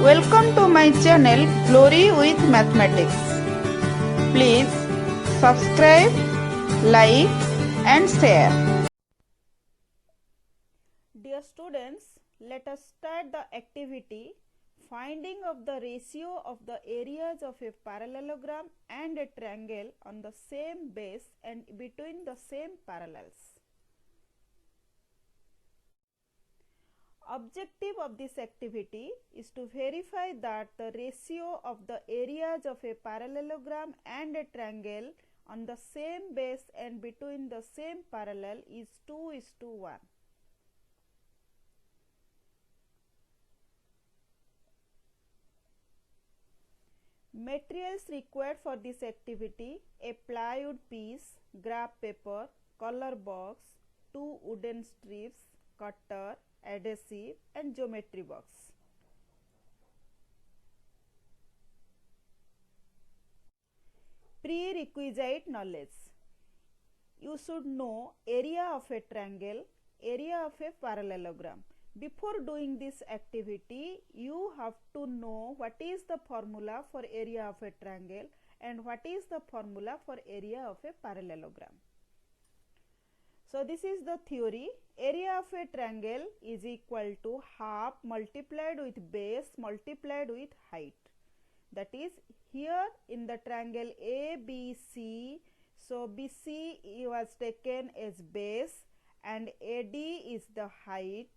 Welcome to my channel Glory with Mathematics. Please subscribe, like and share. Dear students, let us start the activity finding of the ratio of the areas of a parallelogram and a triangle on the same base and between the same parallels. Objective of this activity is to verify that the ratio of the areas of a parallelogram and a triangle on the same base and between the same parallel is 2:1. Materials required for this activity: a plywood piece, graph paper, color box, 2 wooden strips, cutter, adhesive and geometry box. Prerequisite knowledge: you should know area of a triangle, area of a parallelogram. Before doing this activity, you have to know what is the formula for area of a triangle and what is the formula for area of a parallelogram. So this is the theory. Area of a triangle is equal to half multiplied with base multiplied with height. That is, here in the triangle ABC, so BC was taken as base and AD is the height,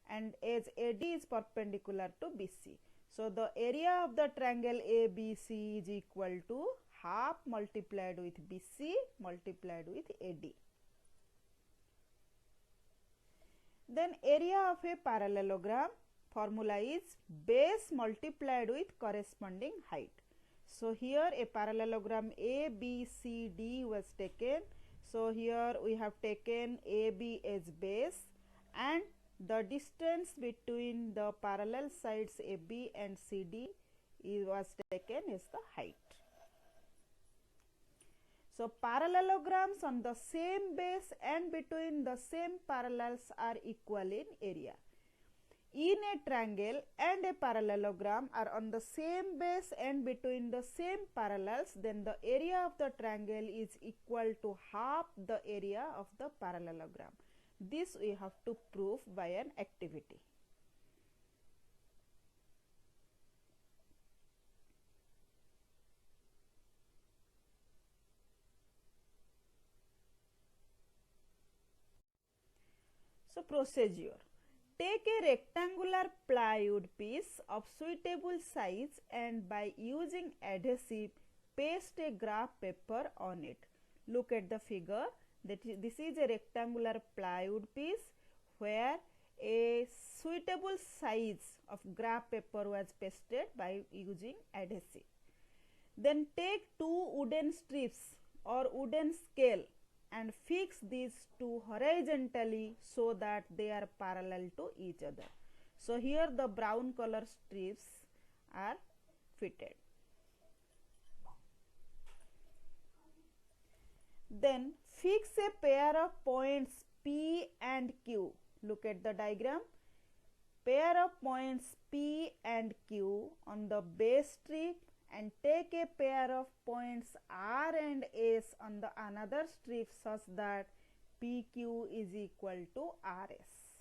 and as AD is perpendicular to BC. So the area of the triangle ABC is equal to half multiplied with BC multiplied with AD. Then area of a parallelogram formula is base multiplied with corresponding height. So here a parallelogram ABCD was taken. So here we have taken AB as base and the distance between the parallel sides AB and CD was taken as the height. So parallelograms on the same base and between the same parallels are equal in area. In a triangle and a parallelogram are on the same base and between the same parallels, then the area of the triangle is equal to half the area of the parallelogram. This we have to prove by an activity. So procedure: take a rectangular plywood piece of suitable size and by using adhesive paste a graph paper on it. Look at the figure. This is a rectangular plywood piece where a suitable size of graph paper was pasted by using adhesive. Then take 2 wooden strips or wooden scale and fix these two horizontally so that they are parallel to each other. So here the brown color strips are fitted. Then fix a pair of points P and Q. Look at the diagram. Pair of points P and Q on the base strip and take a pair of points R and S on the another strip such that PQ is equal to RS.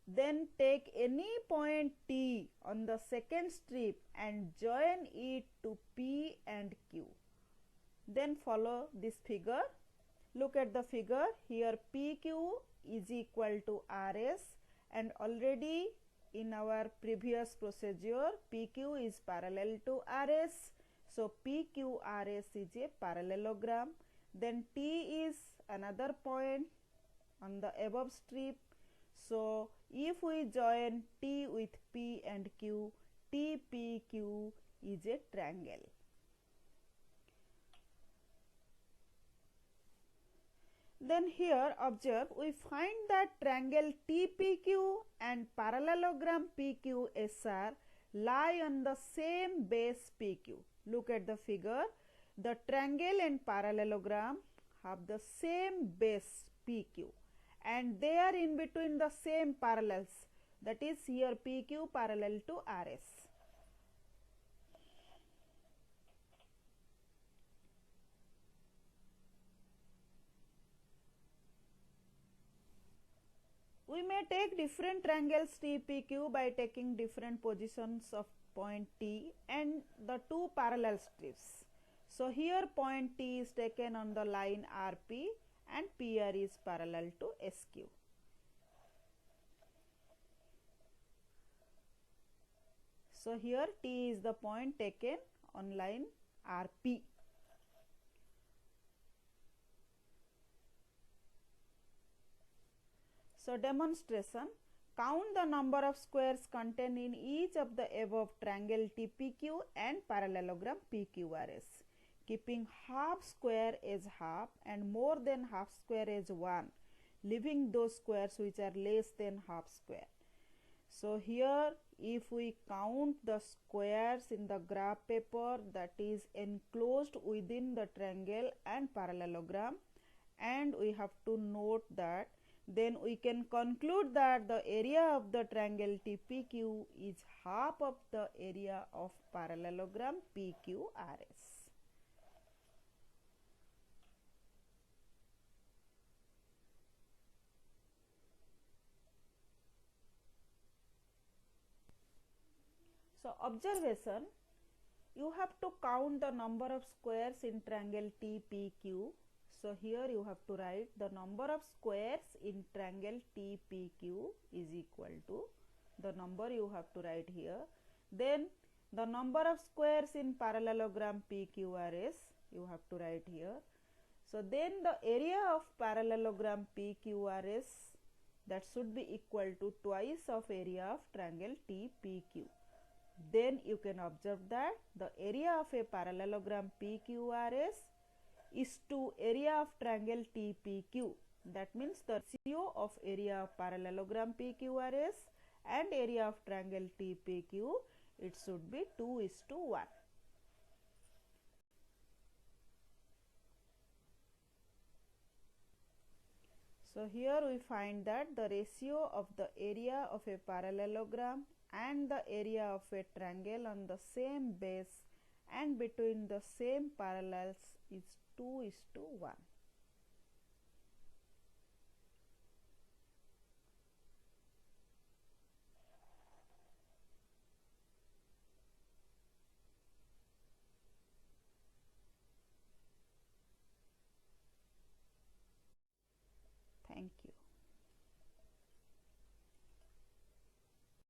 Then take any point T on the second strip and join it to P and Q. Then follow this figure. Look at the figure. Here PQ is equal to RS, and already in our previous procedure PQ is parallel to RS. So PQRS is a parallelogram. Then T is another point on the above strip. So if we join T with P and Q, TPQ is a triangle. Then here observe, we find that triangle TPQ and parallelogram PQSR lie on the same base PQ. Look at the figure. The triangle and parallelogram have the same base PQ and they are in between the same parallels, that is here PQ parallel to RS. we may take different triangles TPQ by taking different positions of point T and the two parallel strips. So here point T is taken on the line RP and PR is parallel to SQ. So here T is the point taken on line RP. So demonstration, count the number of squares contained in each of the above triangle TPQ and parallelogram PQRS, keeping half square as half and more than half square as 1, leaving those squares which are less than half square. So here if we count the squares in the graph paper that is enclosed within the triangle and parallelogram, and we have to note that, then we can conclude that the area of the triangle TPQ is half of the area of parallelogram PQRS. So observation, you have to count the number of squares in triangle TPQ. So here you have to write the number of squares in triangle TPQ is equal to the number you have to write here. Then the number of squares in parallelogram PQRS you have to write here. So then the area of parallelogram PQRS, that should be equal to twice of area of triangle TPQ. Then you can observe that the area of a parallelogram PQRS is to area of triangle TPQ. That means the ratio of area of parallelogram PQRS and area of triangle TPQ, it should be 2:1. So here we find that the ratio of the area of a parallelogram and the area of a triangle on the same base and between the same parallels is 2:1.